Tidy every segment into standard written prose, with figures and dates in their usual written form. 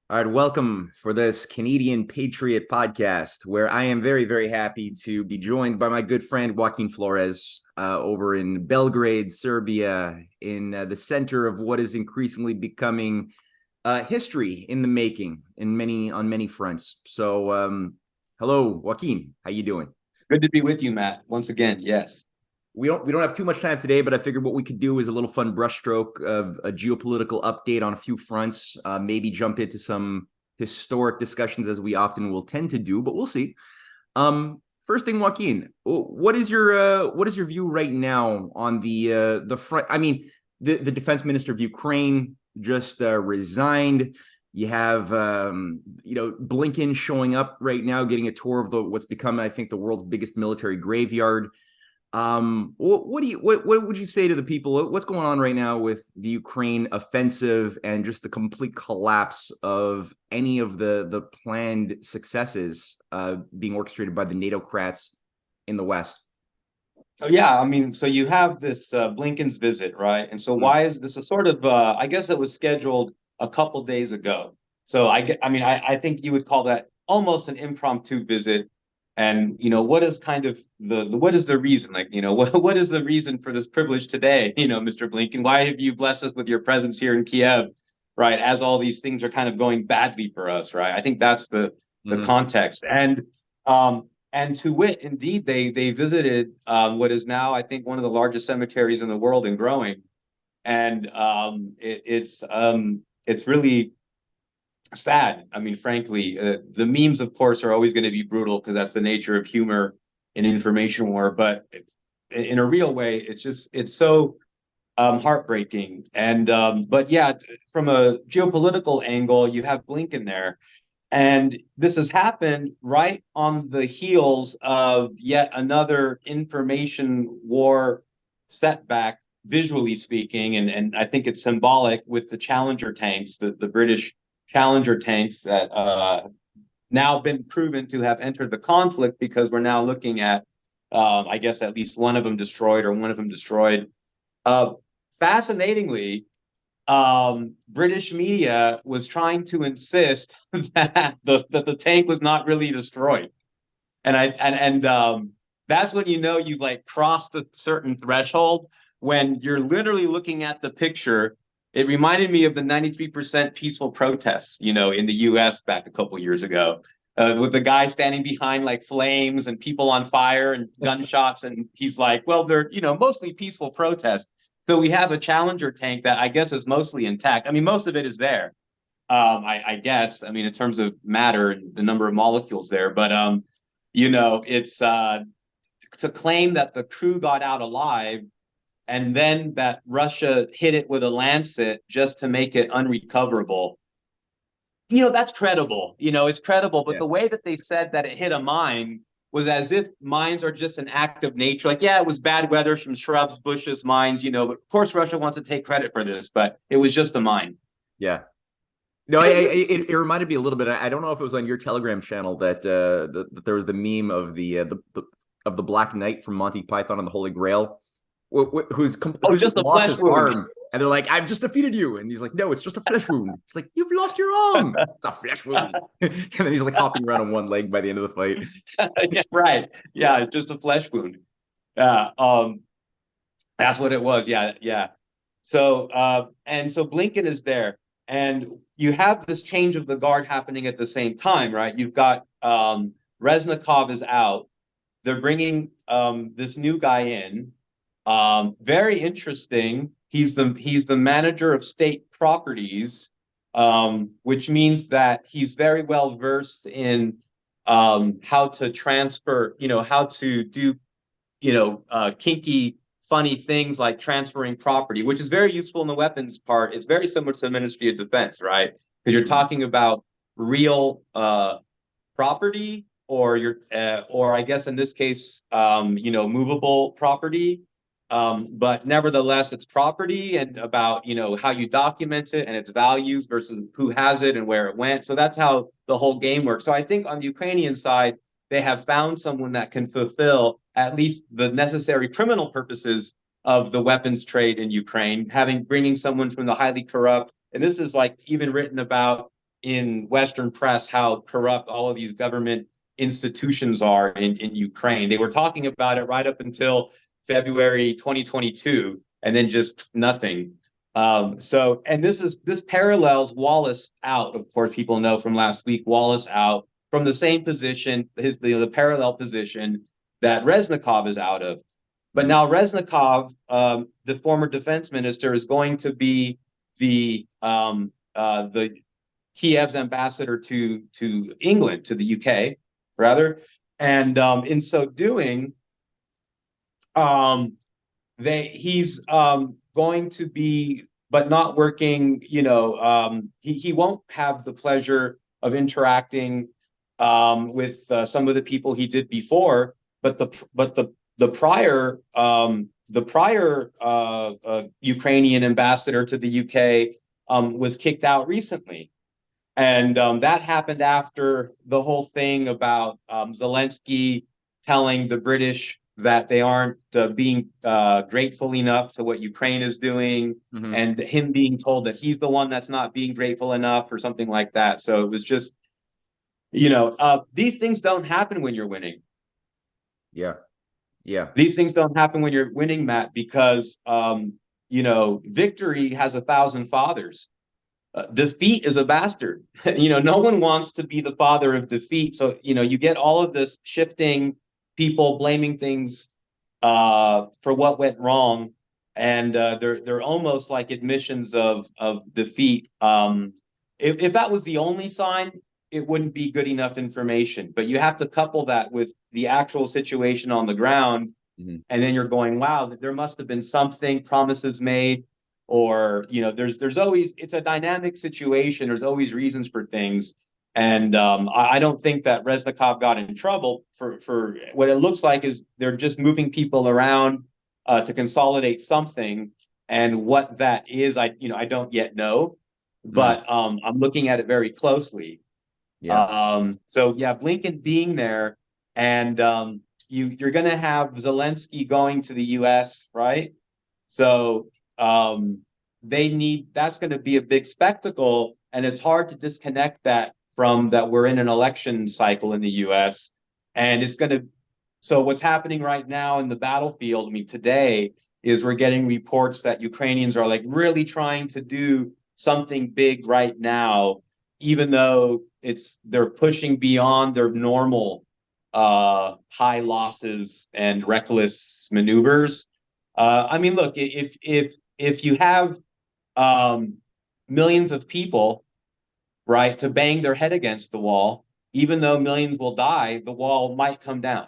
All right, welcome for this Canadian Patriot podcast, where I am very, very happy to be joined by my good friend Joaquin Flores over in Belgrade, Serbia, in the center of what is increasingly becoming history in the making on many fronts. So, hello, Joaquin, how you doing? Good to be with you, Matt. Once again, yes. We don't have too much time today, but I figured what we could do is a little fun brushstroke of a geopolitical update on a few fronts. Maybe jump into some historic discussions as we often will tend to do, but we'll see. First thing, Joaquin, what is your view right now on the front? I mean, the defense minister of Ukraine just resigned. You have Blinken showing up right now, getting a tour of what's become, I think, the world's biggest military graveyard. What would you say to the people? What's going on right now with the Ukraine offensive and just the complete collapse of any of the planned successes being orchestrated by the NATO-crats in the West? So yeah, I mean, so you have this Blinken's visit, right? And so Mm. why is this a sort of I guess it was scheduled a couple days ago. So I think you would call that almost an impromptu visit. And what is kind of the what is the reason? Like, what is the reason for this privilege today, Mr. Blinken? Why have you blessed us with your presence here in Kiev, right? As all these things are kind of going badly for us, right? I think that's the Mm. context. And to wit, indeed, they visited what is now, I think, one of the largest cemeteries in the world and growing. And it's really sad. I mean, frankly, the memes, of course, are always going to be brutal because that's the nature of humor in information war. But in a real way, it's so heartbreaking. And but yeah, from a geopolitical angle, you have Blinken there. And this has happened right on the heels of yet another information war setback, visually speaking. And I think it's symbolic with the Challenger tanks, the British Challenger tanks that now been proven to have entered the conflict because we're now looking at, I guess, at least one of them destroyed or one of them destroyed. Uh, Fascinatingly, British media was trying to insist that the tank was not really destroyed, and that's when you've like crossed a certain threshold when you're literally looking at the picture. It reminded me of the 93% peaceful protests, in the U.S. back a couple years ago, with the guy standing behind like flames and people on fire and gunshots, and he's like, "Well, they're mostly peaceful protests." So we have a Challenger tank that I guess is mostly intact. I mean, most of it is there. I guess. I mean, in terms of matter and the number of molecules there, but it's to claim that the crew got out alive and then that Russia hit it with a Lancet just to make it unrecoverable. That's credible. It's credible. But Yeah. the way that they said that it hit a mine was as if mines are just an act of nature. Like, yeah, it was bad weather, some shrubs, bushes, mines, but of course Russia wants to take credit for this, but it was just a mine. Yeah. No, it reminded me a little bit. I don't know if it was on your Telegram channel that there was the meme of the Black Knight from Monty Python and the Holy Grail, Oh, who's just just a lost flesh his wound. arm, and they're like, "I've just defeated you," and he's like, "No, it's just a flesh wound." It's like, "You've lost your arm. It's a flesh wound," and then he's like hopping around on one leg by the end of the fight. Yeah, right. Yeah, just a flesh wound. Yeah, that's what it was. Yeah, yeah. So Blinken is there, and you have this change of the guard happening at the same time, right? You've got Reznikov is out. They're bringing this new guy in. Very interesting. He's the manager of state properties, which means that he's very well versed in how to transfer, how to do, kinky, funny things like transferring property, which is very useful in the weapons part. It's very similar to the Ministry of Defense, right? Because you're Mhm. talking about real property, or I guess in this case, movable property. But nevertheless, it's property and about, how you document it and its values versus who has it and where it went. So that's how the whole game works. So I think on the Ukrainian side, they have found someone that can fulfill at least the necessary criminal purposes of the weapons trade in Ukraine, bringing someone from the highly corrupt. And this is like even written about in Western press how corrupt all of these government institutions are in Ukraine. They were talking about it right up until February 2022, and then just nothing. And this parallels Wallace out. Of course, people know from last week, Wallace out from the same position, the parallel position that Reznikov is out of. But now Reznikov, the former defense minister, is going to be the Kiev's ambassador to England, to the UK, rather. And in so doing, he's going to be, but not working. He won't have the pleasure of interacting with some of the people he did before. But the prior Ukrainian ambassador to the UK was kicked out recently. And that happened after the whole thing about Zelensky telling the British that they aren't being grateful enough to what Ukraine is doing, and him being told that he's the one that's not being grateful enough or something like that. So it was just, these things don't happen when you're winning. Yeah. Yeah. These things don't happen when you're winning, Matt, because, victory has 1,000 fathers. Defeat is a bastard. No one wants to be the father of defeat. So, you get all of this shifting, people blaming things for what went wrong. And they're almost like admissions of defeat. If that was the only sign, it wouldn't be good enough information. But you have to couple that with the actual situation on the ground. And then you're going, wow, there must have been something, promises made. Or, there's always, it's a dynamic situation. There's always reasons for things. And I don't think that Reznikov got in trouble for what it looks like is they're just moving people around to consolidate something. And what that is, I don't yet know, but I'm looking at it very closely. Yeah. Blinken being there, and you're going to have Zelensky going to the US, right? So that's going to be a big spectacle, and it's hard to disconnect that from that we're in an election cycle in the US. And so what's happening right now in the battlefield, today, is we're getting reports that Ukrainians are like really trying to do something big right now, even though they're pushing beyond their normal high losses and reckless maneuvers. Look, if you have millions of people, right, to bang their head against the wall, even though millions will die, the wall might come down.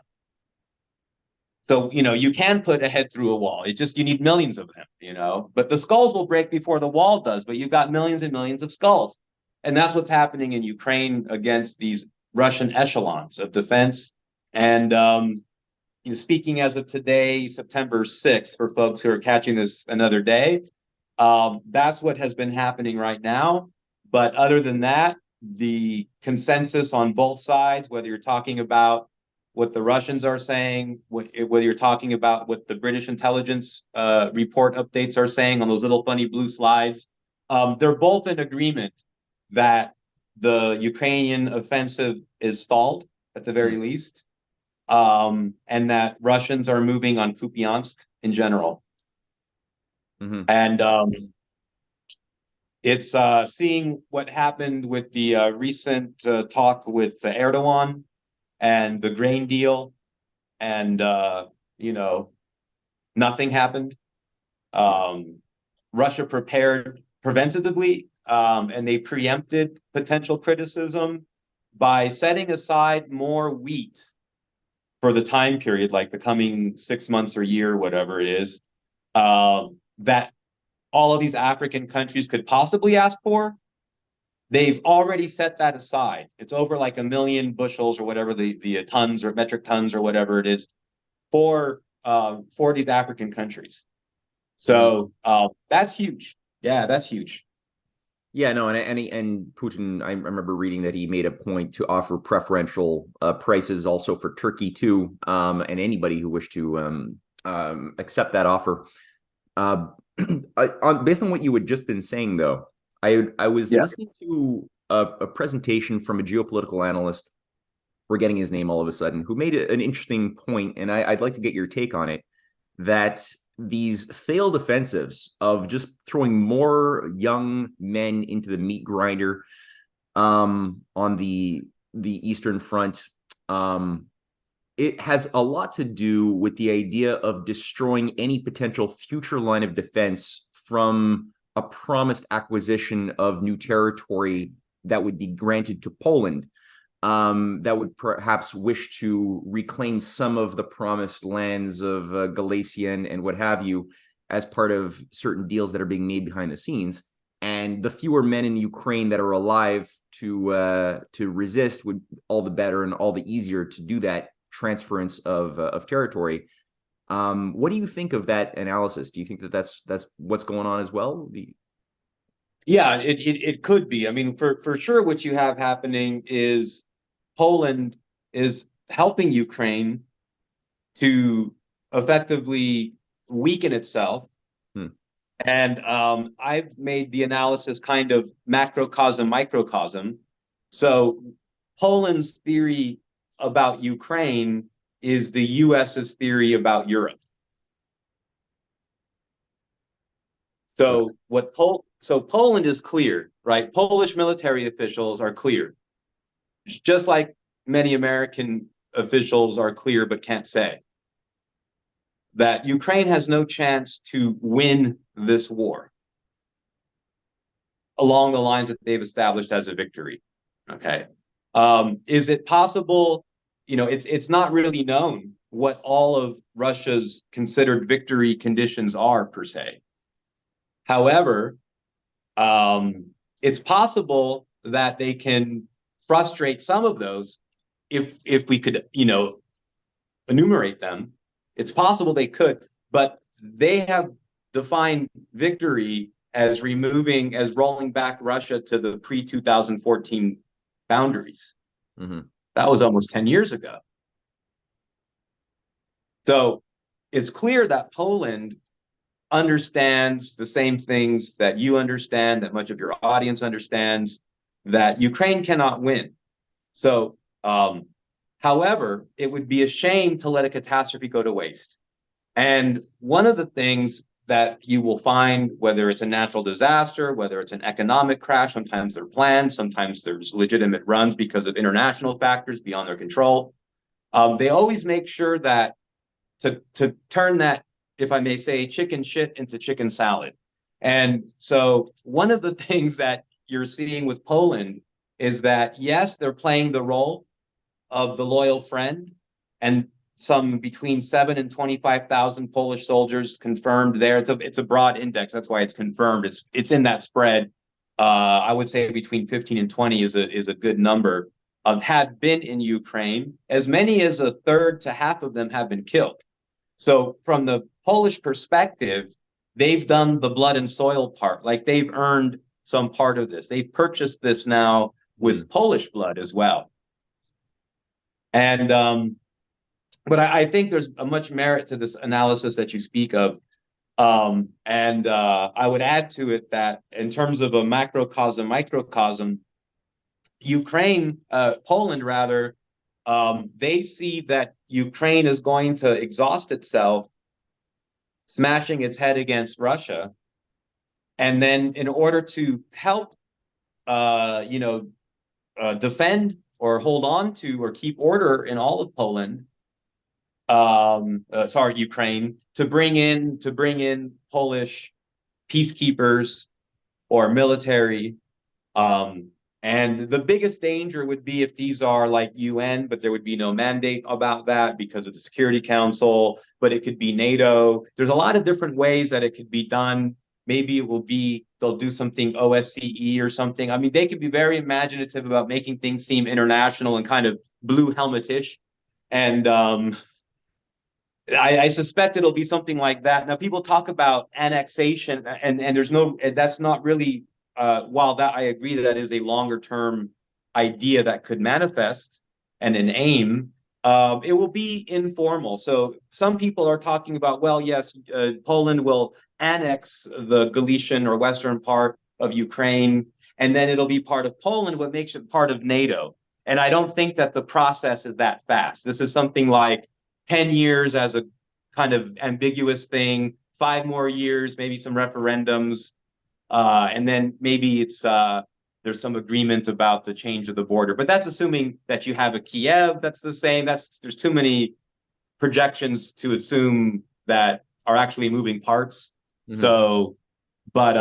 So, you can put a head through a wall. You need millions of them, but the skulls will break before the wall does, but you've got millions and millions of skulls. And that's what's happening in Ukraine against these Russian echelons of defense. And, speaking as of today, September 6th, for folks who are catching this another day, that's what has been happening right now. But other than that, the consensus on both sides, whether you're talking about what the Russians are saying, whether you're talking about what the British intelligence report updates are saying on those little funny blue slides, they're both in agreement that the Ukrainian offensive is stalled at the very least, and that Russians are moving on Kupiansk in general. And it's seeing what happened with the recent talk with Erdogan and the grain deal, and nothing happened. Russia prepared preventatively, and they preempted potential criticism by setting aside more wheat for the time period, like the coming 6 months or year, whatever it is, that all of these African countries could possibly ask for. They've already set that aside. It's over like 1 million bushels or whatever the tons or metric tons or whatever it is for these African countries. So that's huge. Yeah, that's huge. Yeah, no, and Putin, I remember reading that he made a point to offer preferential prices also for Turkey too, and anybody who wished to accept that offer. Based on what you had just been saying, though, I was listening to a presentation from a geopolitical analyst, forgetting his name all of a sudden, who made an interesting point, and I'd like to get your take on it, that these failed offensives of just throwing more young men into the meat grinder on the Eastern Front, it has a lot to do with the idea of destroying any potential future line of defense from a promised acquisition of new territory that would be granted to Poland, that would perhaps wish to reclaim some of the promised lands of Galicia and what have you as part of certain deals that are being made behind the scenes. And the fewer men in Ukraine that are alive to resist would all the better and all the easier to do that transference of territory. What do you think of that analysis? Do you think that that's what's going on as well? Yeah, it could be. I mean, for sure, what you have happening is Poland is helping Ukraine to effectively weaken itself. And I've made the analysis kind of macrocosm, microcosm. So Poland's theory about Ukraine is the US's theory about Europe. So Poland is clear, right? Polish military officials are clear, just like many American officials are clear but can't say that Ukraine has no chance to win this war along the lines that they've established as a victory. Okay. Is it possible? You know, it's not really known what all of Russia's considered victory conditions are per se. However, it's possible that they can frustrate some of those if we could, enumerate them. It's possible they could, but they have defined victory as rolling back Russia to the pre-2014 boundaries. Mm-hmm. That was almost 10 years ago. So it's clear that Poland understands the same things that you understand, that much of your audience understands, that Ukraine cannot win. So, however, it would be a shame to let a catastrophe go to waste. And one of the things that you will find, whether it's a natural disaster, whether it's an economic crash, sometimes they're planned, sometimes there's legitimate runs because of international factors beyond their control. They always make sure that to turn that, if I may say, chicken shit into chicken salad. And so one of the things that you're seeing with Poland is that, yes, they're playing the role of the loyal friend, and some between 7 and 25,000 Polish soldiers confirmed there. It's a broad index. That's why it's confirmed. It's in that spread. I would say between 15 and 20 is a good number. Have been in Ukraine. As many as a third to half of them have been killed. So from the Polish perspective, they've done the blood and soil part. Like, they've earned some part of this. They've purchased this now with Polish blood as well. And but I think there's a much merit to this analysis that you speak of. And I would add to it that in terms of a macrocosm, microcosm, Poland rather, they see that Ukraine is going to exhaust itself, smashing its head against Russia. And then in order to help, defend or hold on to or keep order in all of Poland, Ukraine, to bring in Polish peacekeepers or military. And the biggest danger would be if these are like UN, but there would be no mandate about that because of the Security Council, but it could be NATO. There's a lot of different ways that it could be done. Maybe they'll do something OSCE or something. I mean, they could be very imaginative about making things seem international and kind of blue helmetish. And I suspect it'll be something like that. Now, people talk about annexation, and that's not really, while that I agree that is a longer term idea that could manifest and an aim, it will be informal. So some people are talking about, well, yes, Poland will annex the Galician or western part of Ukraine, and then it'll be part of Poland, what makes it part of NATO. And I don't think that the process is that fast. This is something like 10 years as a kind of ambiguous thing, 5 more years, maybe some referendums, and then maybe it's there's some agreement about the change of the border. But that's assuming that you have a Kiev that's the same. There's too many projections to assume that are actually moving parts. Mm-hmm. So, but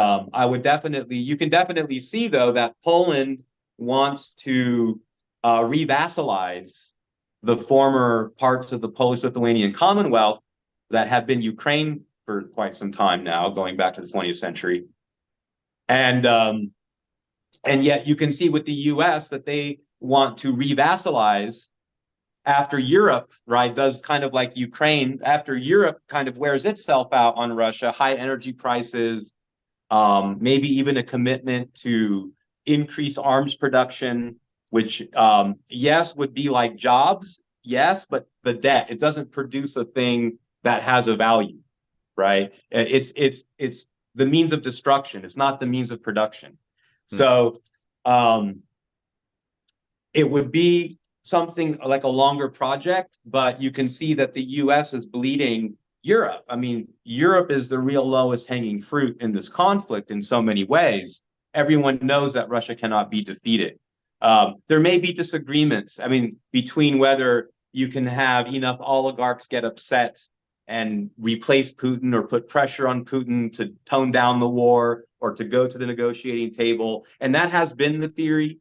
you can definitely see though that Poland wants to revassalize the former parts of the Polish-Lithuanian Commonwealth that have been Ukraine for quite some time now, going back to the 20th century. And yet you can see with the US that they want to revassalize after Europe, right, does kind of like Ukraine, after Europe kind of wears itself out on Russia, high energy prices, maybe even a commitment to increase arms production, which, yes, would be like jobs, yes, but the debt, it doesn't produce a thing that has a value, right? It's the means of destruction. It's not the means of production. So it would be something like a longer project, but you can see that the US is bleeding Europe. I mean, Europe is the real lowest hanging fruit in this conflict in so many ways. Everyone knows that Russia cannot be defeated. There may be disagreements, I mean, between whether you can have enough oligarchs get upset and replace Putin or put pressure on Putin to tone down the war or to go to the negotiating table. And that has been the theory.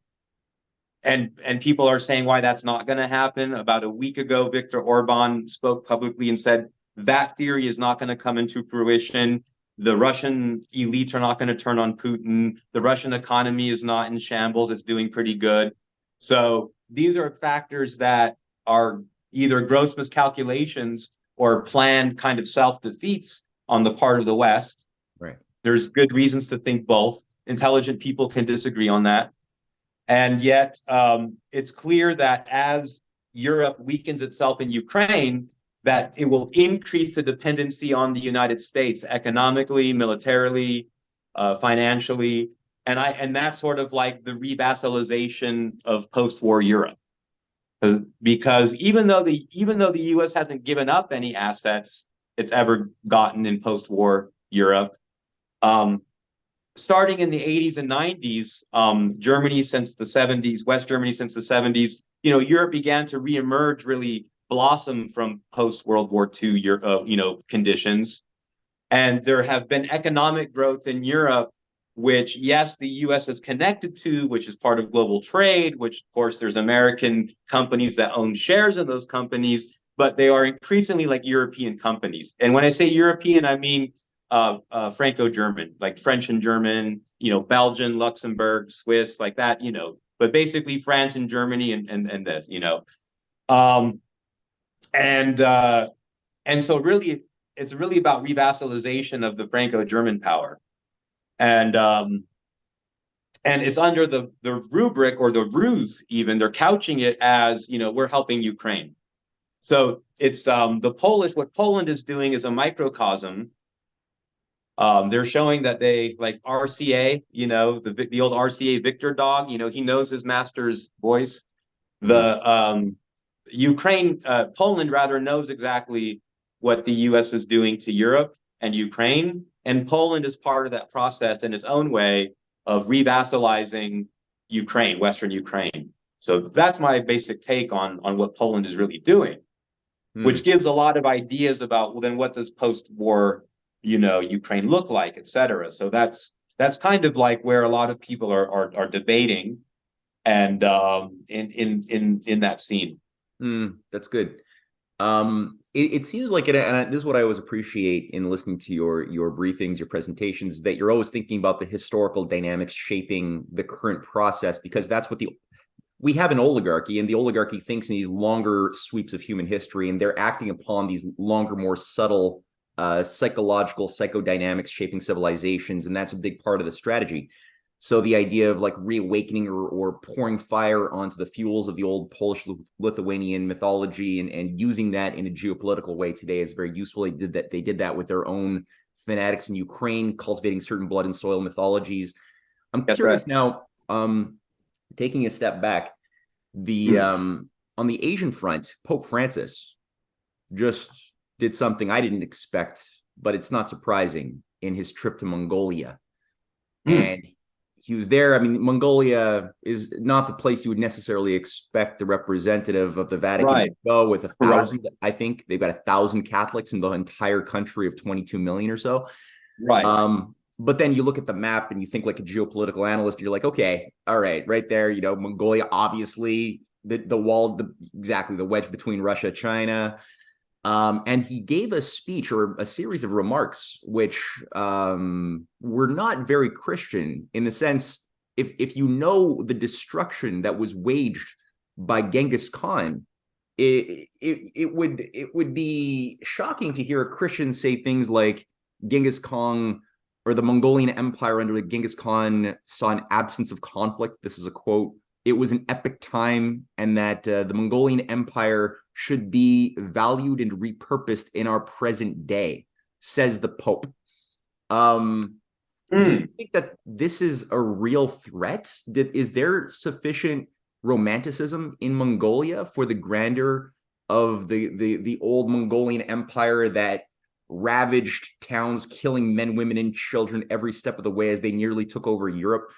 And people are saying why that's not going to happen. About a week ago, Viktor Orban spoke publicly and said that theory is not going to come into fruition. The Russian elites are not going to turn on Putin. The Russian economy is not in shambles. It's doing pretty good. So these are factors that are either gross miscalculations or planned kind of self-defeats on the part of the West. Right. There's good reasons to think both. Intelligent people can disagree on that. And yet it's clear that as Europe weakens itself in Ukraine, that it will increase the dependency on the United States economically, militarily, financially. And that's sort of like the revassalization of post-war Europe. Because even though the US hasn't given up any assets it's ever gotten in post-war Europe, starting in the 80s and 90s, Germany since the 70s, West Germany since the 70s, Europe began to reemerge, really blossom from post-World War II, conditions. And there have been economic growth in Europe, which, yes, the US is connected to, which is part of global trade, which, of course, there's American companies that own shares in those companies, but they are increasingly like European companies. And when I say European, I mean Franco-German, like French and German, Belgian, Luxembourg, Swiss, like that, but basically France and Germany and this, and so really, it's really about revassalization of the Franco-German power. And it's under the rubric or the ruse, even they're couching it as, we're helping Ukraine. So it's what Poland is doing is a microcosm. They're showing that they like RCA, the old RCA Victor dog, he knows his master's voice. The Poland rather knows exactly what the US is doing to Europe and Ukraine. And Poland is part of that process in its own way of revassalizing Ukraine, Western Ukraine. So that's my basic take on what Poland is really doing, which gives a lot of ideas about, well, then what does post-war, Ukraine look like, et cetera. So that's kind of like where a lot of people are debating and in that scene. That's good. It seems like and this is what I always appreciate in listening to your briefings, your presentations, that you're always thinking about the historical dynamics shaping the current process, because that's what we have an oligarchy, and the oligarchy thinks in these longer sweeps of human history, and they're acting upon these longer, more subtle psychological psychodynamics shaping civilizations, and that's a big part of the strategy. So the idea of like reawakening or pouring fire onto the fuels of the old Polish-Lithuanian mythology and using that in a geopolitical way today is very useful. They did that with their own fanatics in Ukraine, cultivating certain blood and soil mythologies. I'm curious now, Taking a step back, the on the Asian front, Pope Francis just did something I didn't expect, but it's not surprising in his trip to Mongolia. And he was there. I mean, Mongolia is not the place you would necessarily expect the representative of the Vatican to go with 1,000. I think they've got 1,000 Catholics in the entire country of 22 million or so. But then you look at the map and you think like a geopolitical analyst, you're like, okay, all right there, Mongolia, obviously the wall, exactly the wedge between Russia, China. And he gave a speech or a series of remarks, which were not very Christian in the sense, if you know the destruction that was waged by Genghis Khan, it would be shocking to hear a Christian say things like Genghis Khan or the Mongolian Empire under Genghis Khan saw an absence of conflict. This is a quote. It was an epic time, and that the Mongolian Empire should be valued and repurposed in our present day, says the Pope. Do you think that this is a real threat? Is there sufficient romanticism in Mongolia for the grandeur of the old Mongolian Empire that ravaged towns, killing men, women, and children every step of the way as they nearly took over Europe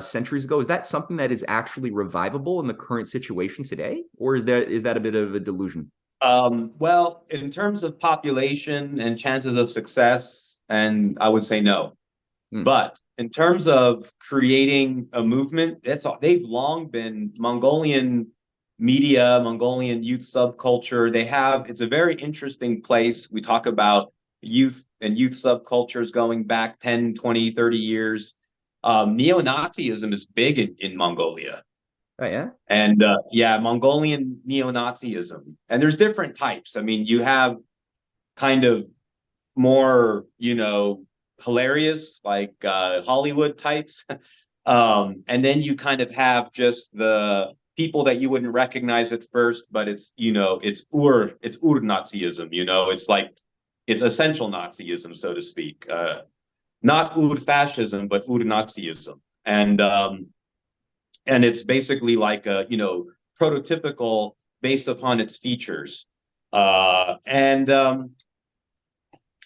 centuries ago? Is that something that is actually revivable in the current situation today, or is that a bit of a delusion? Well, in terms of population and chances of success, and I would say no. But in terms of creating a movement, they've long been Mongolian media, Mongolian youth subculture. It's a very interesting place. We talk about youth and youth subcultures going back 10, 20, 30 years. Neo-Nazism is big in Mongolia. Oh, yeah? And Mongolian neo-Nazism. And there's different types. I mean, you have kind of more, hilarious, like Hollywood types. And then you kind of have just the people that you wouldn't recognize at first, but it's Ur-Nazism, it's essential Nazism, so to speak. Not Ur-fascism, but Ur-Nazism. And it's basically like a, prototypical based upon its features.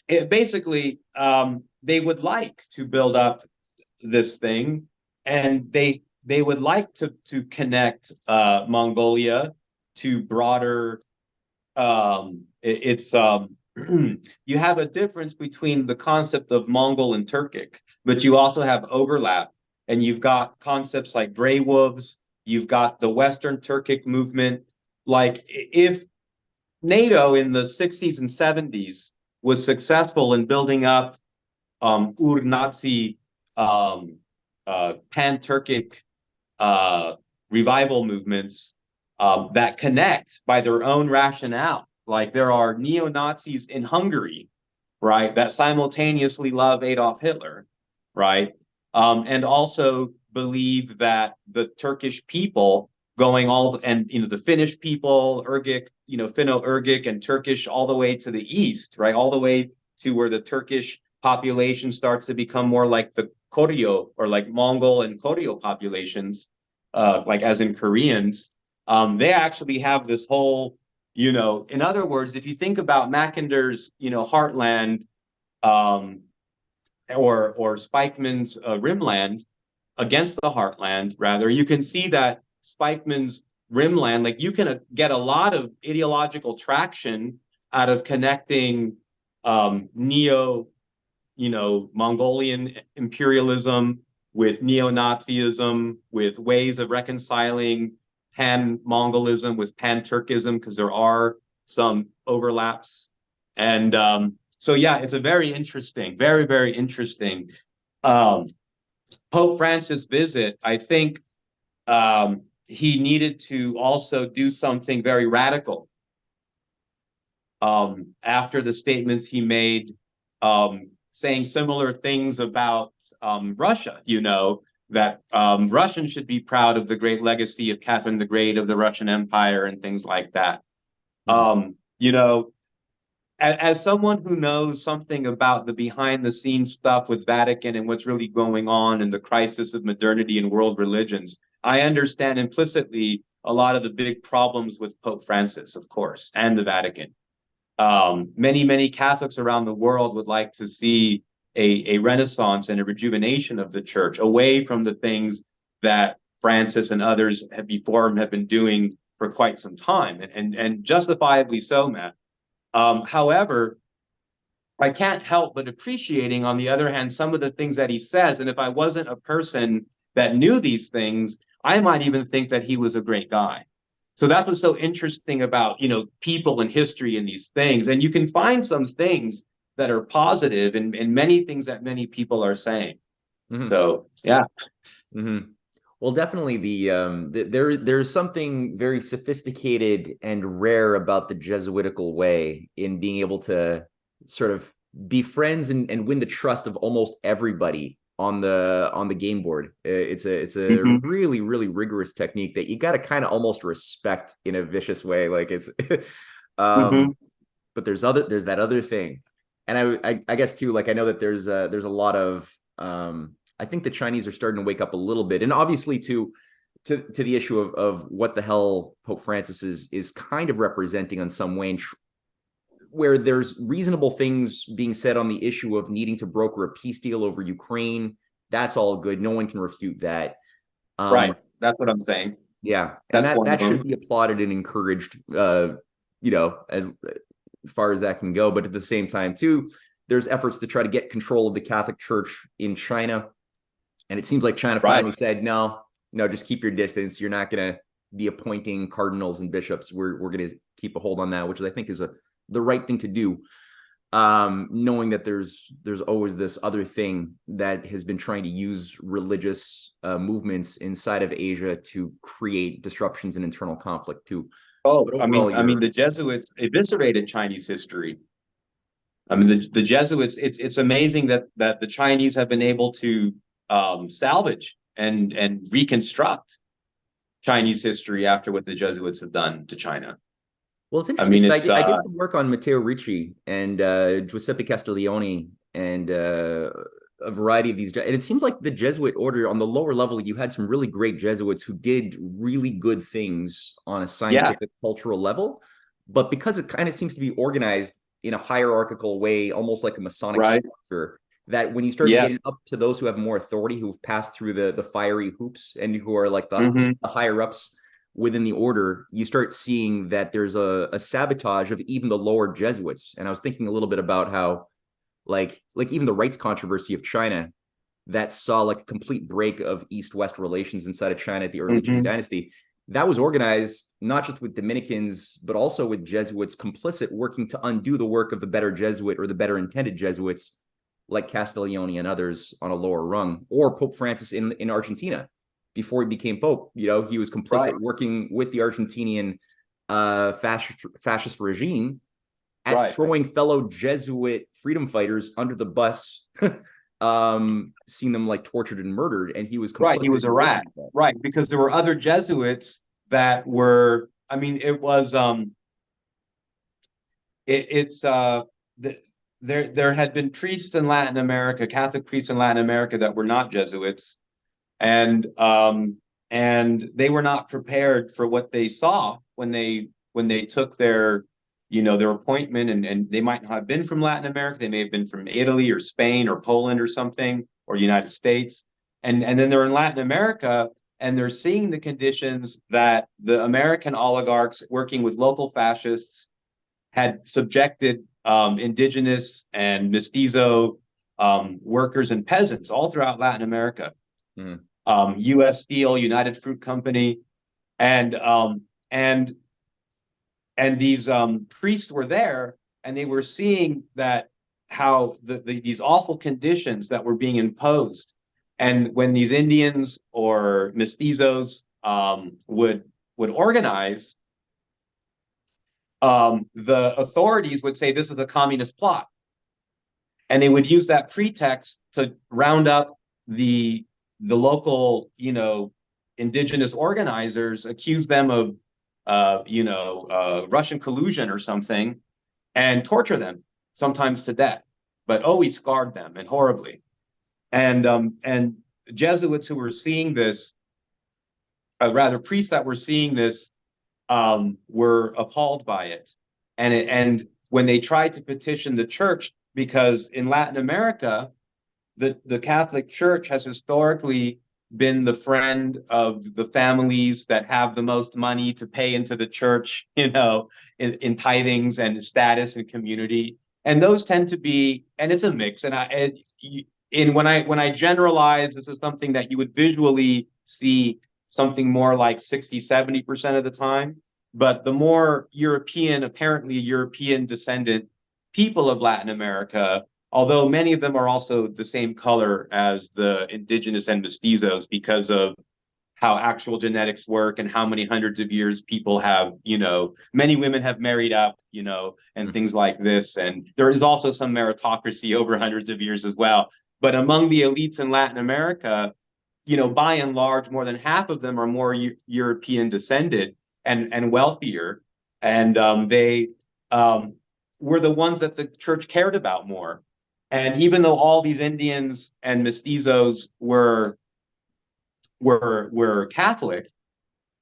It basically, they would like to build up this thing, and they would like to connect Mongolia to broader. You have a difference between the concept of Mongol and Turkic, but you also have overlap, and you've got concepts like gray wolves. You've got the Western Turkic movement. Like if NATO in the 60s and 70s was successful in building up Ur-Nazi pan-Turkic revival movements that connect by their own rationale. Like there are neo-Nazis in Hungary, right, that simultaneously love Adolf Hitler, right, and also believe that the Turkish people the Finnish people, Urgic, Finno-Ugric and Turkish all the way to the east, right, all the way to where the Turkish population starts to become more like the Koryo or like Mongol and Koryo populations, like as in Koreans. They actually have this whole, in other words, if you think about Mackinder's, Heartland, or Spikeman's Rimland against the Heartland, rather, you can see that Spikeman's Rimland, like you can get a lot of ideological traction out of connecting Mongolian imperialism with neo-Nazism, with ways of reconciling pan-Mongolism with pan-Turkism, because there are some overlaps. And it's a very interesting, very, very interesting Pope Francis visit. I think he needed to also do something very radical after the statements he made, saying similar things about Russia, that Russians should be proud of the great legacy of Catherine the Great, of the Russian Empire, and things like that. as someone who knows something about the behind the scenes stuff with Vatican and what's really going on and the crisis of modernity and world religions, I understand implicitly a lot of the big problems with Pope Francis, of course, and the Vatican. Many Catholics around the world would like to see a renaissance and a rejuvenation of the church away from the things that Francis and others have before him have been doing for quite some time, and justifiably so, Matt. However, I can't help but appreciating, on the other hand, some of the things that he says. And if I wasn't a person that knew these things, I might even think that he was a great guy. So that's what's so interesting about, people and history and these things. And you can find some things that are positive in many things that many people are saying. Mm-hmm. So, yeah. Mm-hmm. Well, definitely there's something very sophisticated and rare about the Jesuitical way in being able to sort of be friends and win the trust of almost everybody on the game board. It's a really, really rigorous technique that you got to kind of almost respect in a vicious way. Like it's but there's that other thing. And I guess too, like I know that there's a lot of I think the Chinese are starting to wake up a little bit, and obviously to the issue of what the hell Pope Francis is kind of representing on some way, where there's reasonable things being said on the issue of needing to broker a peace deal over Ukraine. That's all good. No one can refute that. Right. That's what I'm saying. Yeah, and That's that should be applauded and encouraged. As far as that can go. But at the same time, too, there's efforts to try to get control of the Catholic Church in China. And it seems like China finally said, no, just keep your distance. You're not going to be appointing cardinals and bishops. We're going to keep a hold on that, which I think is the right thing to do. Knowing that there's always this other thing that has been trying to use religious movements inside of Asia to create disruptions and internal conflict too. Oh, I mean, the Jesuits eviscerated Chinese history. I mean, the Jesuits. It's amazing that the Chinese have been able to salvage and reconstruct Chinese history after what the Jesuits have done to China. Well, it's interesting. I did some work on Matteo Ricci and Giuseppe Castiglione and a variety of these. And it seems like the Jesuit order on the lower level, you had some really great Jesuits who did really good things on a scientific, cultural level. But because it kind of seems to be organized in a hierarchical way, almost like a Masonic structure, that when you start getting up to those who have more authority, who've passed through the fiery hoops and who are like the higher ups within the order, you start seeing that there's a sabotage of even the lower Jesuits. And I was thinking a little bit about how like even the rights controversy of China that saw like a complete break of East-West relations inside of China at the early Qing dynasty, that was organized not just with Dominicans, but also with Jesuits complicit working to undo the work of the better Jesuit or the better intended Jesuits like Castiglione and others on a lower rung, or Pope Francis in Argentina. Before he became Pope, he was complicit working with the Argentinian fascist regime at throwing fellow Jesuit freedom fighters under the bus, seeing them like tortured and murdered, and he was complicit. He was a rat, because there were other Jesuits that were. I mean, it was there had been priests in Latin America, Catholic priests in Latin America that were not Jesuits, and they were not prepared for what they saw when they took their appointment, and they might not have been from Latin America. They may have been from Italy or Spain or Poland or something, or United States. And then they're in Latin America, and they're seeing the conditions that the American oligarchs working with local fascists had subjected indigenous and mestizo workers and peasants all throughout Latin America. U.S. Steel, United Fruit Company, and these priests were there, and they were seeing that how these awful conditions that were being imposed, and when these Indians or mestizos would organize, the authorities would say this is a communist plot, and they would use that pretext to round up the local indigenous organizers, accuse them of Russian collusion or something, and torture them, sometimes to death, but always scarred them and horribly. And Jesuits who were seeing this, rather priests that were seeing this, were appalled by it. And when they tried to petition the church, because in Latin America, the Catholic Church has historically been the friend of the families that have the most money to pay into the church, in tithings and status and community. And those tend to be, and it's a mix. When I generalize, this is something that you would visually see something more like 60-70% of the time. But the more apparently European descendant people of Latin America, although many of them are also the same color as the indigenous and mestizos because of how actual genetics work and how many hundreds of years people have, many women have married up, and things like this. And there is also some meritocracy over hundreds of years as well. But among the elites in Latin America, by and large, more than half of them are more European descended and wealthier. And they were the ones that the church cared about more. And even though all these Indians and mestizos were Catholic,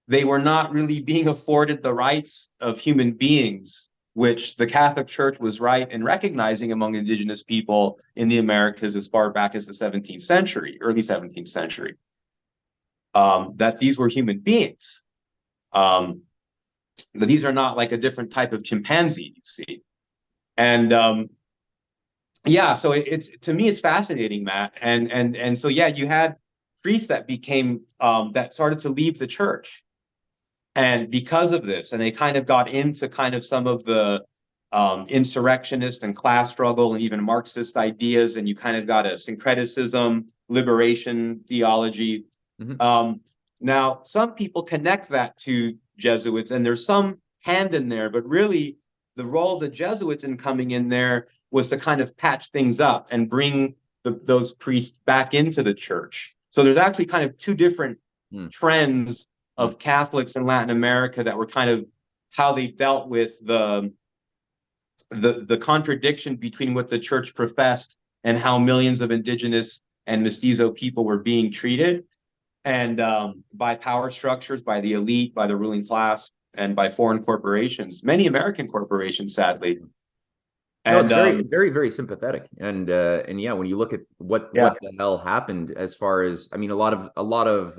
they were not really being afforded the rights of human beings, which the Catholic Church was right in recognizing among indigenous people in the Americas as far back as the 17th century, early 17th century, that these were human beings. That these are not like a different type of chimpanzee, you see. And yeah, so it's to me, it's fascinating, Matt. And so, yeah, you had priests that became, that started to leave the church. And because of this, and they kind of got into kind of some of the insurrectionist and class struggle and even Marxist ideas, and you kind of got a syncretism, liberation theology. Now, some people connect that to Jesuits, and there's some hand in there, but really the role of the Jesuits in coming in there was to kind of patch things up and bring those priests back into the church. So there's actually kind of two different trends of Catholics in Latin America that were kind of how they dealt with the contradiction between what the church professed and how millions of indigenous and mestizo people were being treated, and by power structures, by the elite, by the ruling class, and by foreign corporations, many American corporations, sadly. No, it's very, very, very sympathetic, and yeah, when you look at what the hell happened, as far as, I mean, a lot of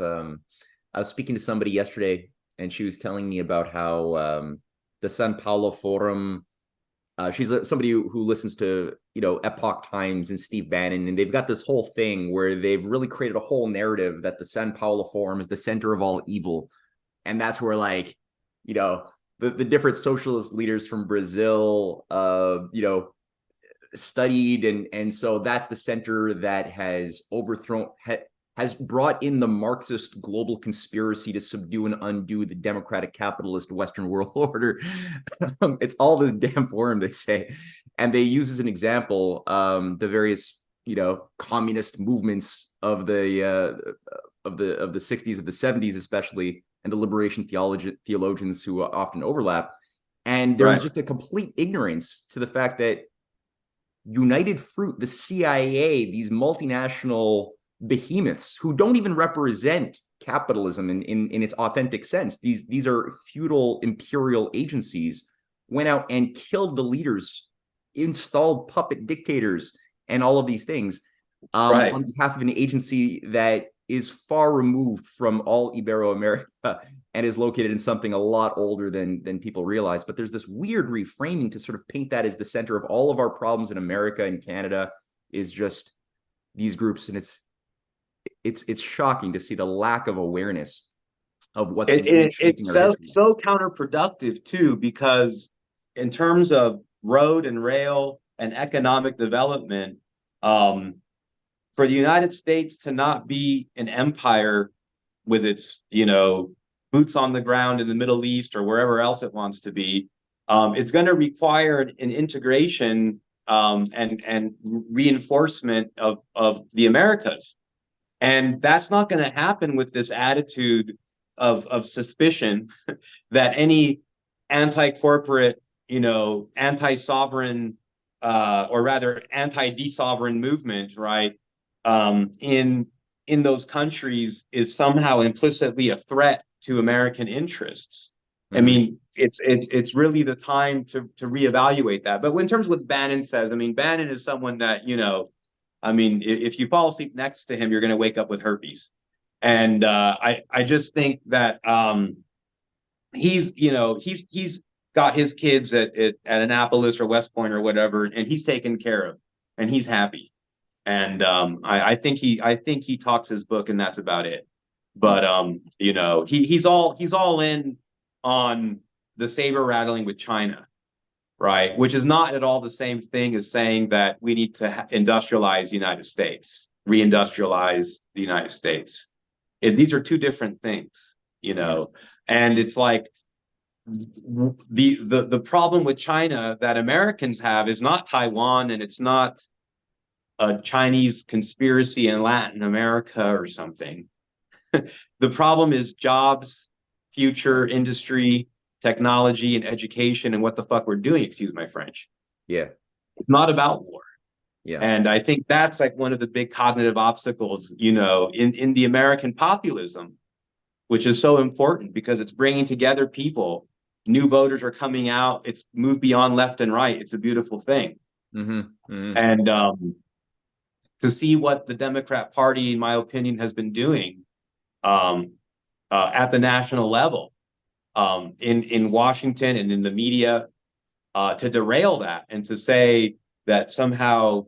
I was speaking to somebody yesterday, and she was telling me about how the San Paulo Forum. She's somebody who listens to, Epoch Times and Steve Bannon, and they've got this whole thing where they've really created a whole narrative that the San Paulo Forum is the center of all evil, and that's where, like, the different socialist leaders from Brazil, studied, and so that's the center that has overthrown, has brought in the Marxist global conspiracy to subdue and undo the democratic capitalist Western world order. It's all this damn forum, they say, and they use as an example the various communist movements of the 60s, of the 70s especially, and the liberation theologians who often overlap. And there was just a complete ignorance to the fact that United Fruit, the CIA, these multinational behemoths who don't even represent capitalism in its authentic sense, these are feudal imperial agencies, went out and killed the leaders, installed puppet dictators, and all of these things on behalf of an agency that is far removed from all Ibero-America and is located in something a lot older than people realize. But there's this weird reframing to sort of paint that as the center of all of our problems in America and Canada is just these groups. And it's shocking to see the lack of awareness of what's it's so counterproductive too, because in terms of road and rail and economic development, for the United States to not be an empire with its, boots on the ground in the Middle East or wherever else it wants to be, it's going to require an integration and reinforcement of the Americas. And that's not going to happen with this attitude of suspicion that any anti-corporate anti-sovereign, or rather anti-de-sovereign movement, right? In those countries is somehow implicitly a threat to American interests. I mean, it's really the time to reevaluate that. But in terms of what Bannon says, I mean, Bannon is someone that, I mean, if you fall asleep next to him, you're going to wake up with herpes. And I just think that he's got his kids at Annapolis or West Point or whatever, and he's taken care of, and he's happy. And I think he talks his book, and that's about it. But he's all in on the saber rattling with China, right? Which is not at all the same thing as saying that we need to industrialize the United States, reindustrialize the United States. These are two different things, and it's like the problem with China that Americans have is not Taiwan, and it's not a Chinese conspiracy in Latin America or something. The problem is jobs, future, industry, technology, and education, and what the fuck we're doing, excuse my French. Yeah. It's not about war. Yeah. And I think that's like one of the big cognitive obstacles, in the American populism, which is so important because it's bringing together people. New voters are coming out. It's moved beyond left and right. It's a beautiful thing. And to see what the Democrat Party, in my opinion, has been doing at the national level, in Washington and in the media, to derail that and to say that somehow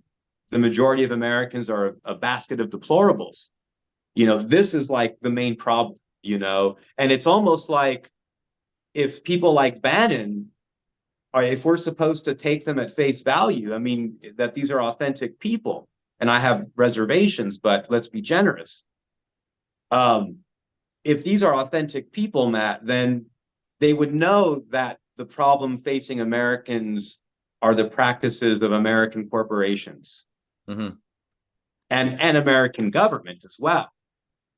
the majority of Americans are a basket of deplorables. This is like the main problem, and it's almost like if people like Bannon if we're supposed to take them at face value, I mean, that these are authentic people, and I have reservations, but let's be generous. If these are authentic people, Matt, then they would know that the problem facing Americans are the practices of American corporations and American government as well.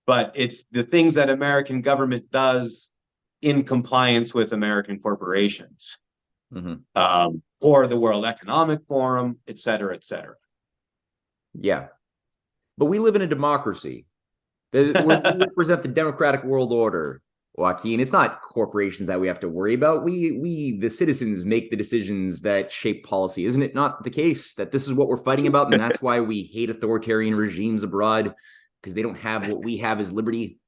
But it's the things that American government does in compliance with American corporations, or the World Economic Forum, et cetera, et cetera. Yeah. But we live in a democracy. We represent the democratic world order, Joaquin. It's not corporations that we have to worry about. We, the citizens, make the decisions that shape policy. Isn't it not the case that this is what we're fighting about? And that's why we hate authoritarian regimes abroad, because they don't have what we have as liberty.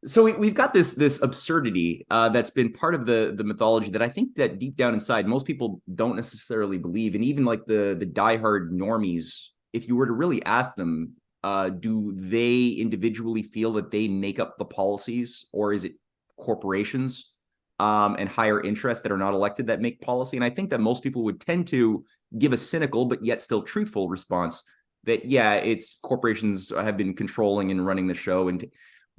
So we've got this absurdity that's been part of the mythology that I think that deep down inside, most people don't necessarily believe. And even like the diehard normies, if you were to really ask them, do they individually feel that they make up the policies, or is it corporations and higher interests that are not elected that make policy? And I think that most people would tend to give a cynical but yet still truthful response that, yeah, it's corporations have been controlling and running the show.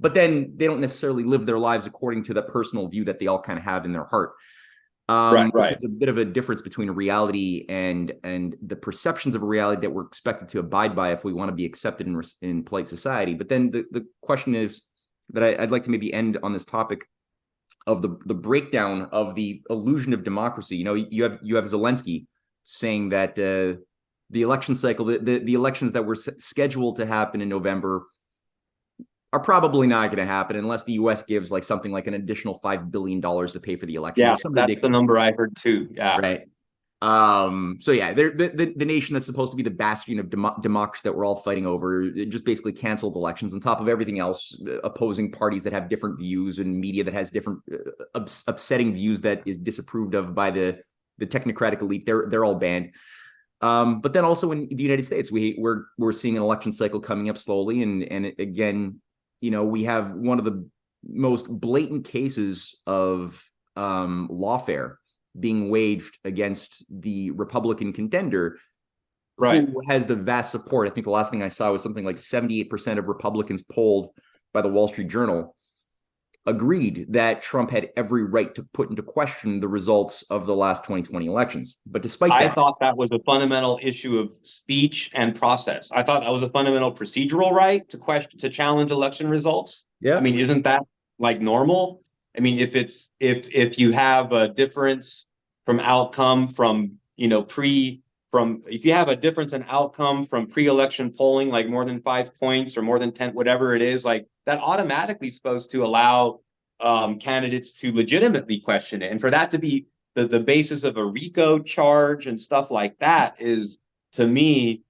But then they don't necessarily live their lives according to the personal view that they all kind of have in their heart. Right. Which is a bit of a difference between reality and the perceptions of a reality that we're expected to abide by if we want to be accepted in polite society. But then the question is that I'd like to maybe end on this topic of the breakdown of the illusion of democracy. You have Zelensky saying that the election cycle, the elections that were scheduled to happen in November are probably not going to happen unless the U.S. gives like something like an additional $5 billion to pay for the election. Yeah, that's the number I heard too. Yeah. Right. So yeah, they're the nation that's supposed to be the bastion of democracy that we're all fighting over, just basically canceled elections on top of everything else, opposing parties that have different views and media that has different upsetting views that is disapproved of by the technocratic elite. They're all banned. But then also in the United States, we're seeing an election cycle coming up slowly, and again, we have one of the most blatant cases of lawfare being waged against the Republican contender, who has the vast support. I think the last thing I saw was something like 78% of Republicans polled by the Wall Street Journal agreed that Trump had every right to put into question the results of the last 2020 elections. But despite that, I thought that was a fundamental issue of speech and process. I thought that was a fundamental procedural right to challenge election results. Yeah. I mean, isn't that like normal? I mean, if you have a difference outcome from, from if you have a difference in outcome from pre-election polling, like more than 5 points or more than 10, whatever it is, like that automatically supposed to allow candidates to legitimately question it. And for that to be the basis of a RICO charge and stuff like that is, to me,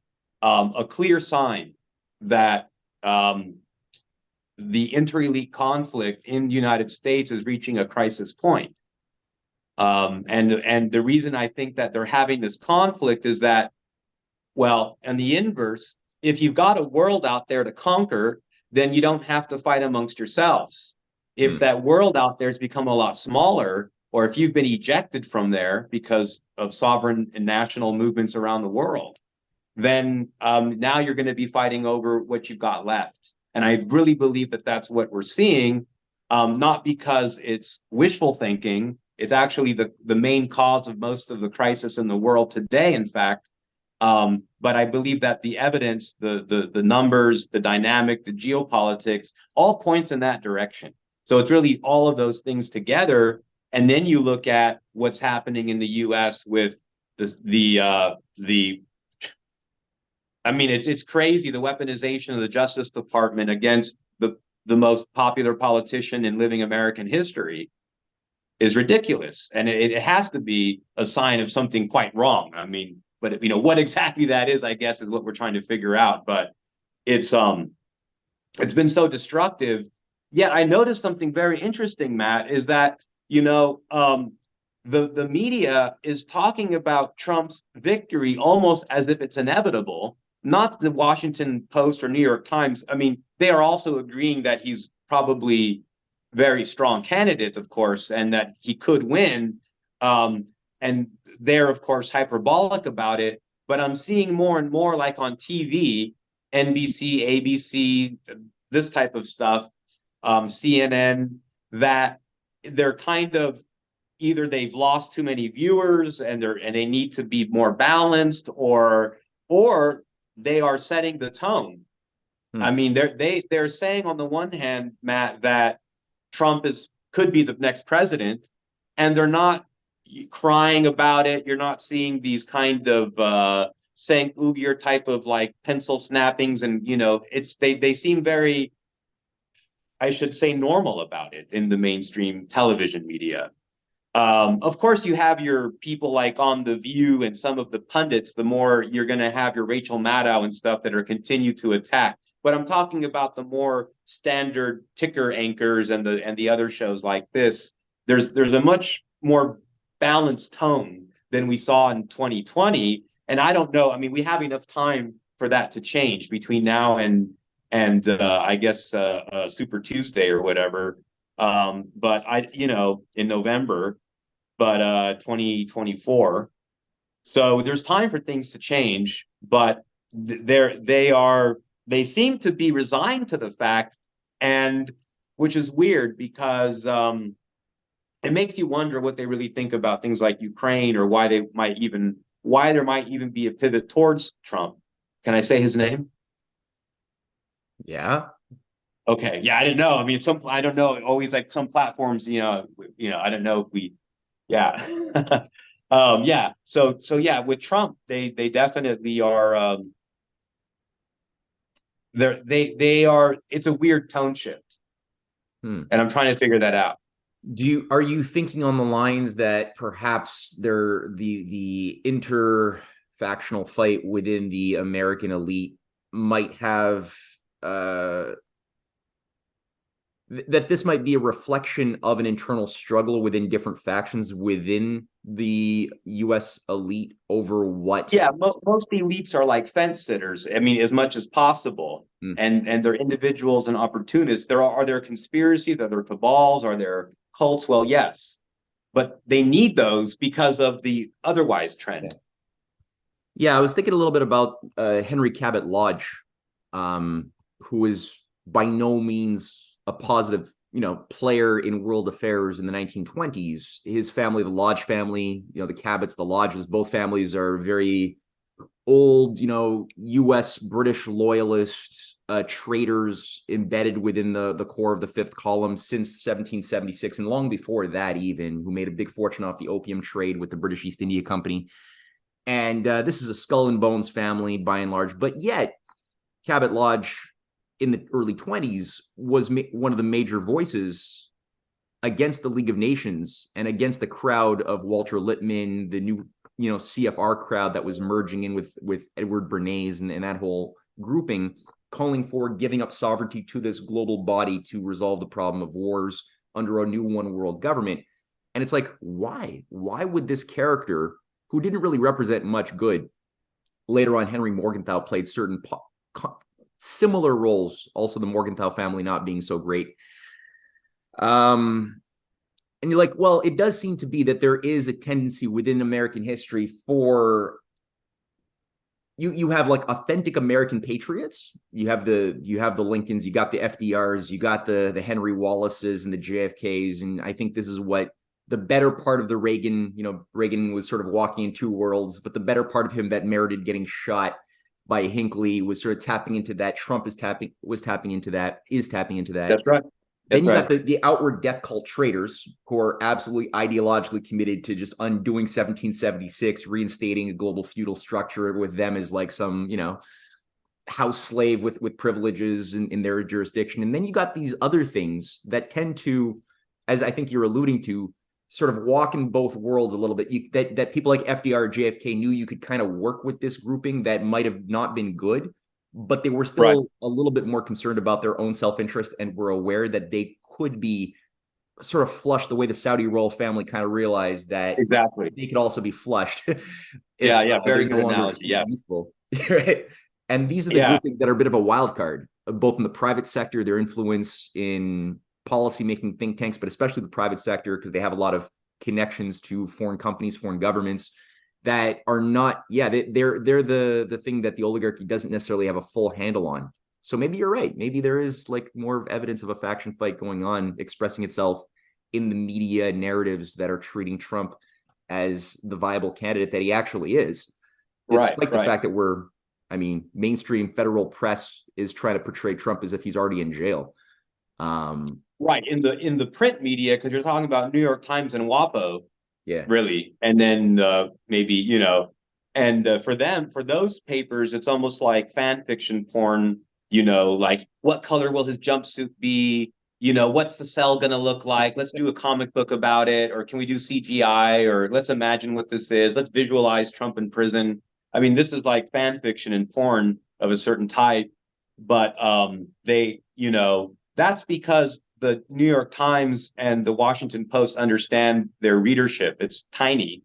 a clear sign that the inter-elite conflict in the United States is reaching a crisis point. And the reason I think that they're having this conflict is that, well, on the inverse, if you've got a world out there to conquer, then you don't have to fight amongst yourselves. If that world out there has become a lot smaller, or if you've been ejected from there because of sovereign and national movements around the world, then now you're going to be fighting over what you've got left. And I really believe that that's what we're seeing, not because it's wishful thinking. It's actually the main cause of most of the crisis in the world today, in fact. But I believe that the evidence, the numbers, the dynamic, the geopolitics, all points in that direction. So it's really all of those things together. And then you look at what's happening in the U.S. with I mean, it's crazy, the weaponization of the Justice Department against the most popular politician in living American history is ridiculous. And it has to be a sign of something quite wrong. I mean, but what exactly that is, I guess, is what we're trying to figure out. But it's been so destructive. Yet I noticed something very interesting, Matt, is that, the media is talking about Trump's victory almost as if it's inevitable. Not the Washington Post or New York Times. I mean, they are also agreeing that he's probably very strong candidate, of course, and that he could win. And they're, of course, hyperbolic about it. But I'm seeing more and more, like on TV, NBC, ABC, this type of stuff, CNN, that they're kind of either they've lost too many viewers and they need to be more balanced, or they are setting the tone. I mean, they're saying on the one hand, Matt, that Trump could be the next president, and they're not crying about it. You're not seeing these kind of Cenk Uygur type of like pencil snappings, and they seem very, I should say, normal about it in the mainstream television media. Of course, you have your people like on The View and some of the pundits, the more you're going to have your Rachel Maddow and stuff that are continue to attack. But I'm talking about the more standard ticker anchors and the other shows like this. There's a much more balanced tone than we saw in 2020. And I don't know. I mean, we have enough time for that to change between now and I guess Super Tuesday or whatever. But in November, but 2024. So there's time for things to change, but they seem to be resigned to the fact, and which is weird because it makes you wonder what they really think about things like Ukraine, or why there might even be a pivot towards Trump. Can I say his name? Yeah. Okay. Yeah, I didn't know. I mean, I don't know. Always like some platforms, I don't know if we, yeah. Yeah. So yeah, with Trump, they definitely are. They are. It's a weird tone shift, and I'm trying to figure that out. Are you thinking on the lines that perhaps the interfactional fight within the American elite might have that this might be a reflection of an internal struggle within different factions within the U.S. elite over what? Yeah, most elites are like fence sitters. I mean, as much as possible, and they're individuals and opportunists. Are there conspiracies? Are there cabals? Are there cults? Well, yes, but they need those because of the otherwise trend. Yeah, I was thinking a little bit about Henry Cabot Lodge, who is by no means a positive, player in world affairs in the 1920s. His family, the Lodge family, the Cabots, the Lodges, both families are very old, U.S. British loyalists, traitors embedded within the core of the fifth column since 1776, and long before that even, who made a big fortune off the opium trade with the British East India Company. And this is a skull and bones family by and large, but yet Cabot Lodge in the early 20s was one of the major voices against the League of Nations and against the crowd of Walter Lippmann, the new CFR crowd that was merging in with Edward Bernays and that whole grouping, calling for giving up sovereignty to this global body to resolve the problem of wars under a new one world government. And it's like, why would this character, who didn't really represent much good, later on Henry Morgenthau played certain similar roles, also the Morgenthau family not being so great. And you're like, well, it does seem to be that there is a tendency within American history for you have like authentic American patriots. You have the Lincolns, you got the FDRs, you got the Henry Wallaces and the JFKs. And I think this is what the better part of the Reagan, Reagan was sort of walking in two worlds, but the better part of him that merited getting shot by Hinckley was sort of tapping into that. Trump is tapping into that. That's right. Then you got the outward death cult traitors who are absolutely ideologically committed to just undoing 1776, reinstating a global feudal structure with them as like some, house slave with privileges in their jurisdiction. And then you got these other things that tend to, as I think you're alluding to, sort of walk in both worlds a little bit. That people like FDR or JFK knew you could kind of work with this grouping that might have not been good, but they were still a little bit more concerned about their own self-interest and were aware that they could be sort of flushed the way the Saudi royal family kind of realized that exactly they could also be flushed. Very good analogy. Yes. Right? And these are the groupings that are a bit of a wild card, both in the private sector, their influence in policy-making think tanks, but especially the private sector, because they have a lot of connections to foreign companies, foreign governments that are not, they're the thing that the oligarchy doesn't necessarily have a full handle on. So maybe you're right. Maybe there is like more evidence of a faction fight going on, expressing itself in the media narratives that are treating Trump as the viable candidate that he actually is, despite the fact that mainstream federal press is trying to portray Trump as if he's already in jail. Right, in the print media, because you're talking about New York Times and WAPO, really, and then maybe and for those papers, it's almost like fan fiction porn. Like what color will his jumpsuit be? What's the cell gonna look like? Let's do a comic book about it, or can we do CGI? Or let's imagine what this is. Let's visualize Trump in prison. I mean, this is like fan fiction and porn of a certain type, but that's because the New York Times and the Washington Post understand their readership. It's tiny,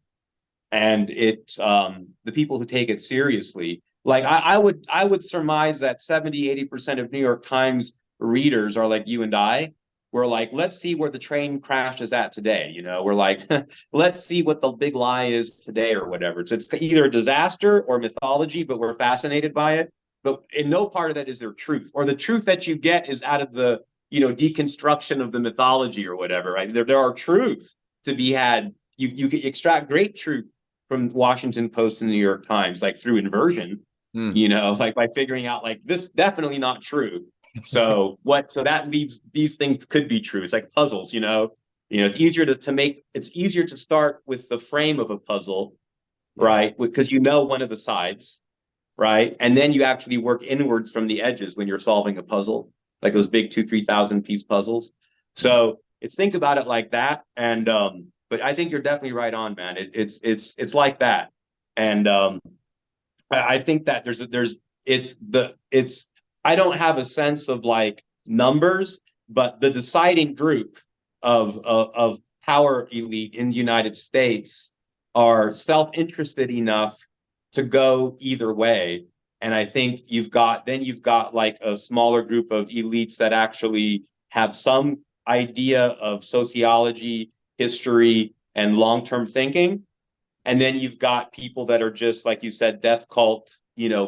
and it's the people who take it seriously. Like I would surmise that 70-80% of New York Times readers are like you and I. We're like, let's see where the train crashes at today. We're like, let's see what the big lie is today or whatever. It's either a disaster or mythology, but we're fascinated by it. But in no part of that is there truth, or the truth that you get is out of the deconstruction of the mythology or whatever, right? There are truths to be had. You can extract great truth from Washington Post and the New York Times, like through inversion, like by figuring out like this definitely not true. So that leaves these things could be true. It's like puzzles, it's easier it's easier to start with the frame of a puzzle, right? Because one of the sides, right? And then you actually work inwards from the edges when you're solving a puzzle, like those big 2,000-3,000 piece puzzles. So it's think about it like that. And but I think you're definitely right on, man. It's like that. And I think that I don't have a sense of like numbers, but the deciding group of power elite in the United States are self-interested enough to go either way. And I think you've got like a smaller group of elites that actually have some idea of sociology, history, and long-term thinking. And then you've got people that are just, like you said, death cult,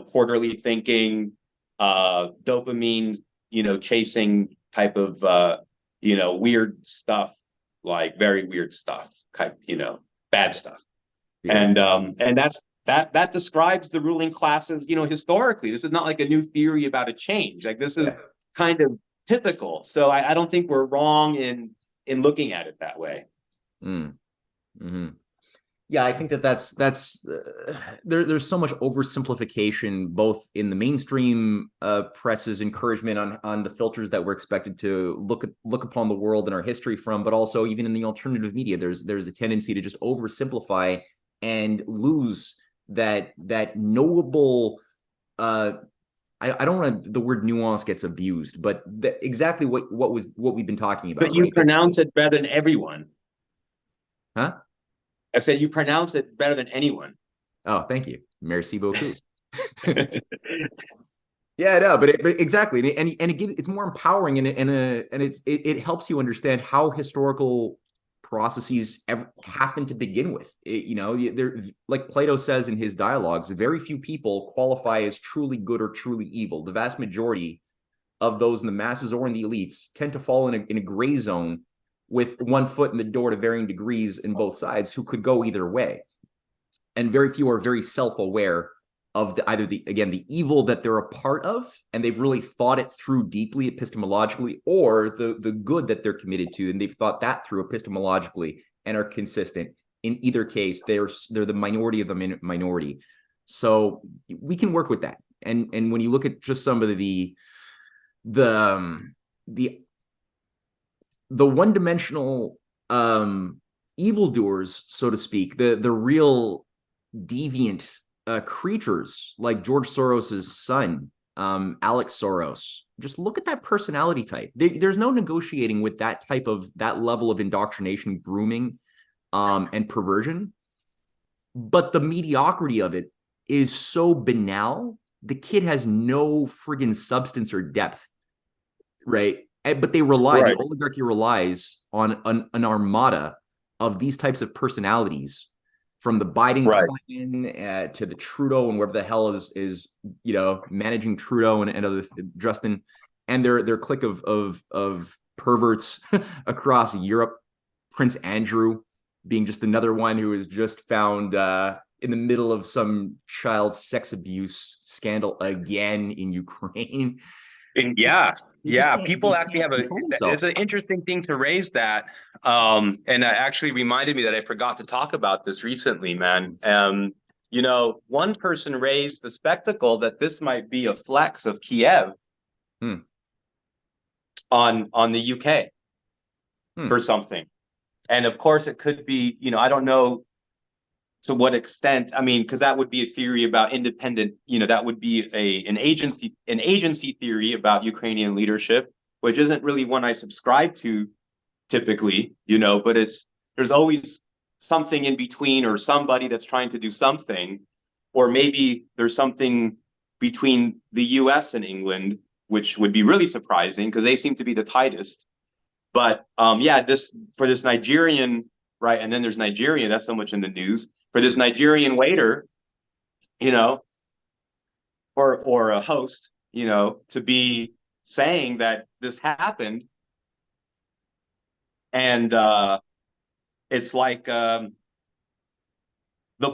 quarterly thinking, dopamine, chasing type of, weird stuff, like very weird stuff, bad stuff. Yeah. And that describes the ruling classes, historically. This is not like a new theory about a change. Like this is kind of typical. So I don't think we're wrong in looking at it that way. Mm-hmm. Yeah, I think that's there's so much oversimplification, both in the mainstream press's encouragement on the filters that we're expected to look upon the world and our history from, but also even in the alternative media, there's a tendency to just oversimplify and lose that knowable. I don't want to. The word nuance gets abused, but exactly what we've been talking about. But you right? pronounce it better than everyone. Huh? I said you pronounce it better than anyone. Oh, thank you. Merci beaucoup. Yeah, no, but exactly, and it's more empowering, and it helps you understand how historical processes happen to begin with. There, like Plato says in his dialogues, very few people qualify as truly good or truly evil. The vast majority of those in the masses or in the elites tend to fall in a gray zone with one foot in the door to varying degrees in both sides, who could go either way. And very few are very self-aware of either the evil that they're a part of, and they've really thought it through deeply epistemologically, or the good that they're committed to, and they've thought that through epistemologically and are consistent. In either case, they're the minority of the minority. So we can work with that. And when you look at just some of the one-dimensional evildoers, so to speak, the real deviant creatures like George Soros's son, Alex Soros. Just look at that personality type. There's no negotiating with that level of indoctrination, grooming, and perversion. But the mediocrity of it is so banal. The kid has no friggin' substance or depth, right? But they rely, the oligarchy relies on an armada of these types of personalities, from the Biden clan to the Trudeau and wherever the hell is managing Trudeau and other Justin, and their clique of perverts across Europe. Prince Andrew being just another one who is just found in the middle of some child sex abuse scandal again in Ukraine. People actually have it's an interesting thing to raise that. And it actually reminded me that I forgot to talk about this recently, man. One person raised the spectacle that this might be a flex of Kiev on the UK for something. And of course it could be, I don't know to what extent. I mean, because that would be a theory about independent, that would be an agency theory about Ukrainian leadership, which isn't really one I subscribe to typically, but there's always something in between, or somebody that's trying to do something, or maybe there's something between the US and England, which would be really surprising because they seem to be the tightest. But for this Nigerian, right, and then there's Nigeria, that's so much in the news, for this Nigerian waiter, or a host, to be saying that this happened. And it's like the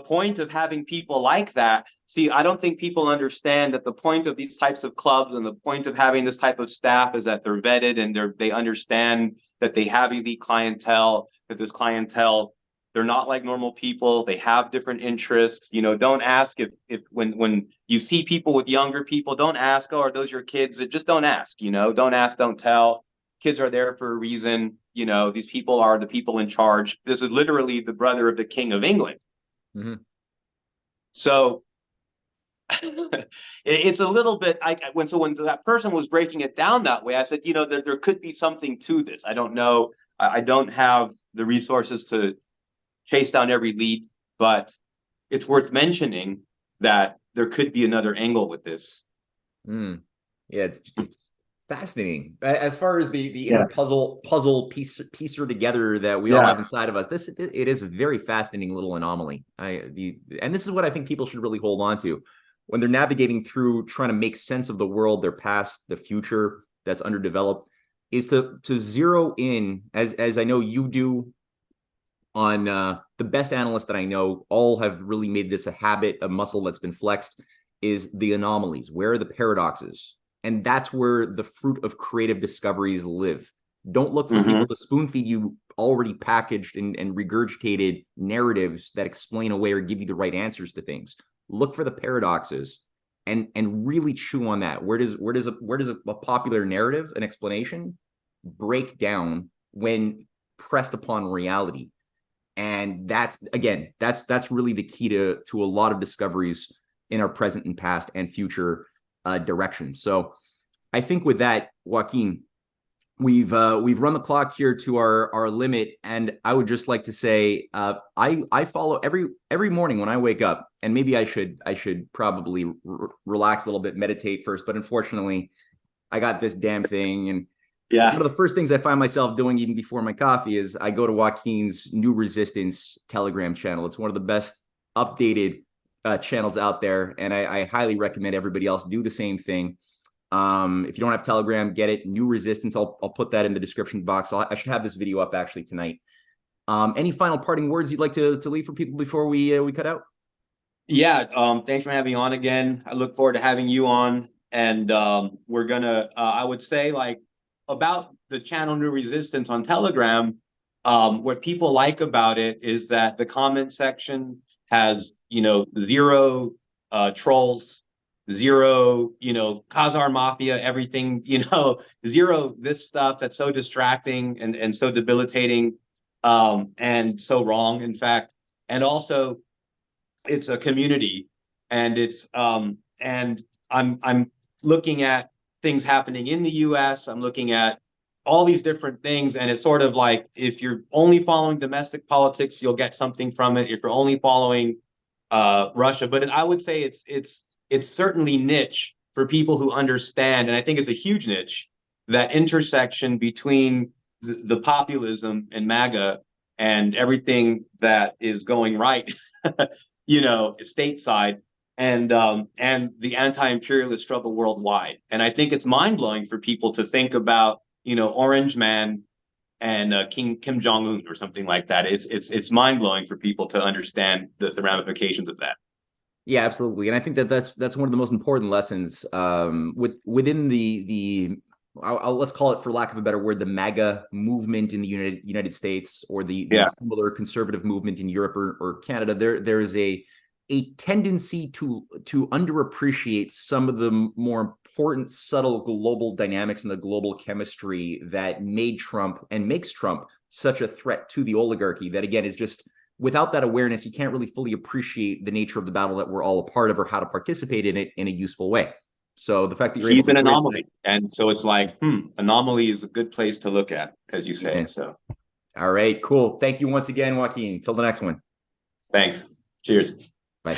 point of having people like that. See, I don't think people understand that the point of these types of clubs and the point of having this type of staff is that they're vetted and they understand that they have elite clientele, that this clientele, they're not like normal people. They have different interests. Don't ask if when you see people with younger people, don't ask, oh, are those your kids? Just don't ask, don't ask, don't tell. Kids are there for a reason. These people are the people in charge. This is literally the brother of the King of England. Mm-hmm. So it's a little bit, when that person was breaking it down that way, I said, there could be something to this. I don't know. I don't have the resources to chase down every lead, but it's worth mentioning that there could be another angle with this. Yeah, it's fascinating. As far as the inner puzzle piecer together that we all have inside of us, it is a very fascinating little anomaly. And this is what I think people should really hold on to when they're navigating through trying to make sense of the world, their past, the future that's underdeveloped, is to zero in, as I know you do on the best analysts that I know, all have really made this a habit, a muscle that's been flexed, is the anomalies. Where are the paradoxes? And that's where the fruit of creative discoveries live. Don't look for people to spoon feed you already packaged and regurgitated narratives that explain away or give you the right answers to things. Look for the paradoxes and really chew on that. Where does a popular narrative, an explanation, break down when pressed upon reality? And that's really the key to a lot of discoveries in our present and past and future direction. So I think with that, Joaquin, we've run the clock here to our limit, and I would just like to say I follow every morning when I wake up, and maybe I should probably relax a little bit, meditate first, but unfortunately I got this damn thing. And one of the first things I find myself doing even before my coffee is I go to Joaquin's New Resistance Telegram channel. It's one of the best updated channels out there, and I highly recommend everybody else do the same thing. If you don't have Telegram, get it. New Resistance. I'll put that in the description box. I should have this video up actually tonight. Any final parting words you'd like to leave for people before we cut out? Yeah, thanks for having me on again. I look forward to having you on. And we're gonna, I would say, like, about the channel New Resistance on Telegram, what people like about it is that the comment section has, zero trolls, zero, Khazar Mafia, everything, zero this stuff that's so distracting and so debilitating, and so wrong, in fact. And also, it's a community, and I'm looking at things happening in the US. I'm looking at all these different things, and it's sort of like, if you're only following domestic politics, you'll get something from it. If you're only following Russia, but I would say it's certainly niche for people who understand, and I think it's a huge niche, that intersection between the populism and MAGA and everything that is going right, stateside, and the anti-imperialist struggle worldwide. And I think it's mind-blowing for people to think about, Orange Man and Kim Jong-un or something like that. It's mind-blowing for people to understand the ramifications of that. Yeah, absolutely. And I think that's one of the most important lessons within let's call it, for lack of a better word, the MAGA movement in the United States, or the similar conservative movement in Europe or Canada. There is a tendency to underappreciate some of the more important, subtle global dynamics and the global chemistry that made Trump and makes Trump such a threat to the oligarchy. That, again, is just, without that awareness, you can't really fully appreciate the nature of the battle that we're all a part of, or how to participate in it in a useful way. So the fact that you're able to... He's an anomaly. And so it's like, anomaly is a good place to look at, as you say. So, all right, cool. Thank you once again, Joaquin. Till the next one. Thanks. Cheers. Bye.